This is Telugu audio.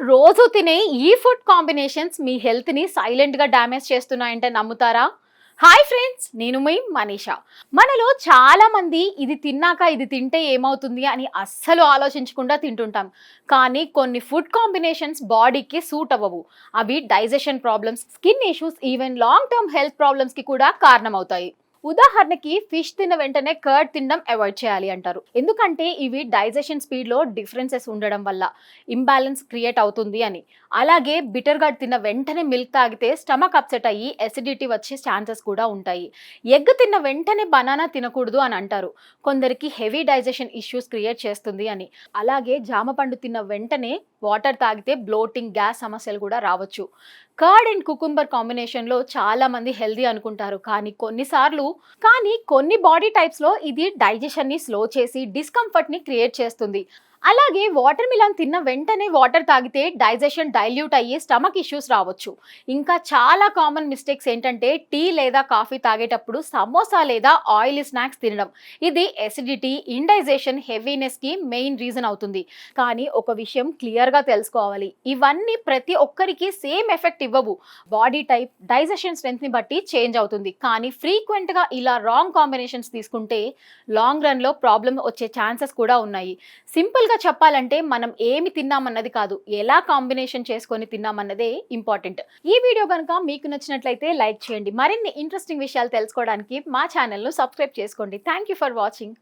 రోజు తినే ఈ ఫుడ్ కాంబినేషన్స్ మీ హెల్త్ని సైలెంట్గా డ్యామేజ్ చేస్తున్నాయంటే నమ్ముతారా? హాయ్ ఫ్రెండ్స్, నేను మీ మనీషా. మనలో చాలా మంది ఇది తిన్నాక ఇది తింటే ఏమవుతుంది అని అస్సలు ఆలోచించకుండా తింటుంటాం. కానీ కొన్ని ఫుడ్ కాంబినేషన్స్ బాడీకి సూట్ అవ్వవు. అవి digestion problems, skin issues, even long term health ప్రాబ్లమ్స్కి కూడా కారణమవుతాయి. ఉదాహరణకి ఫిష్ తిన్న వెంటనే కర్డ్ తినడం అవాయిడ్ చేయాలి అంటారు. ఎందుకంటే ఇవి డైజెషన్ స్పీడ్లో డిఫరెన్సెస్ ఉండడం వల్ల ఇంబ్యాలెన్స్ క్రియేట్ అవుతుంది అని. అలాగే బిటర్ గార్డ్ తిన్న వెంటనే మిల్క్ తాగితే స్టమక్ అప్సెట్ అయ్యి ఎసిడిటీ వచ్చే ఛాన్సెస్ కూడా ఉంటాయి. ఎగ్ తిన్న వెంటనే బనానా తినకూడదు అని అంటారు. కొందరికి హెవీ డైజెషన్ ఇష్యూస్ క్రియేట్ చేస్తుంది అని. అలాగే జామ పండు తిన్న వెంటనే వాటర్ తాగితే బ్లోటింగ్, గ్యాస్ సమస్యలు కూడా రావచ్చు. కర్డ్ అండ్ కుకుంబర్ కాంబినేషన్లో చాలా మంది హెల్దీ అనుకుంటారు, కానీ కొన్ని బాడీ టైప్స్లో ఇది డైజెషన్ని స్లో చేసి డిస్కంఫర్ట్ని క్రియేట్ చేస్తుంది. అలాగే వాటర్ మిలన్ తిన్న వెంటనే వాటర్ తాగితే డైజెషన్ డైల్యూట్ అయ్యి స్టమక్ ఇష్యూస్ రావచ్చు. ఇంకా చాలా కామన్ మిస్టేక్స్ ఏంటంటే టీ లేదా కాఫీ తాగేటప్పుడు సమోసా లేదా ఆయిలీ స్నాక్స్ తినడం. ఇది ఎసిడిటీ, ఇండైజెషన్, హెవీనెస్కి మెయిన్ రీజన్ అవుతుంది. కానీ ఒక విషయం క్లియర్గా తెలుసుకోవాలి, ఇవన్నీ ప్రతి ఒక్కరికి సేమ్ ఎఫెక్ట్ ఇవ్వవు. బాడీ టైప్, డైజెషన్ స్ట్రెంత్ని బట్టి చేంజ్ అవుతుంది. కానీ ఫ్రీక్వెంట్గా ఇలా రాంగ్ కాంబినేషన్స్ తీసుకుంటే లాంగ్ రన్లో ప్రాబ్లం వచ్చే ఛాన్సెస్ కూడా ఉన్నాయి. సింపుల్గా చెప్పాలంటే మనం ఏమి తిన్నామన్నది కాదు, ఎలా కాంబినేషన్ చేసుకొని తిన్నామన్నదే ఇంపార్టెంట్. ఈ వీడియో కనుక మీకు నచ్చినట్లయితే లైక్ చేయండి. మరిన్ని ఇంట్రెస్టింగ్ విషయాలు తెలుసుకోవడానికి మా ఛానల్ను సబ్స్క్రైబ్ చేసుకోండి. Thank you for watching.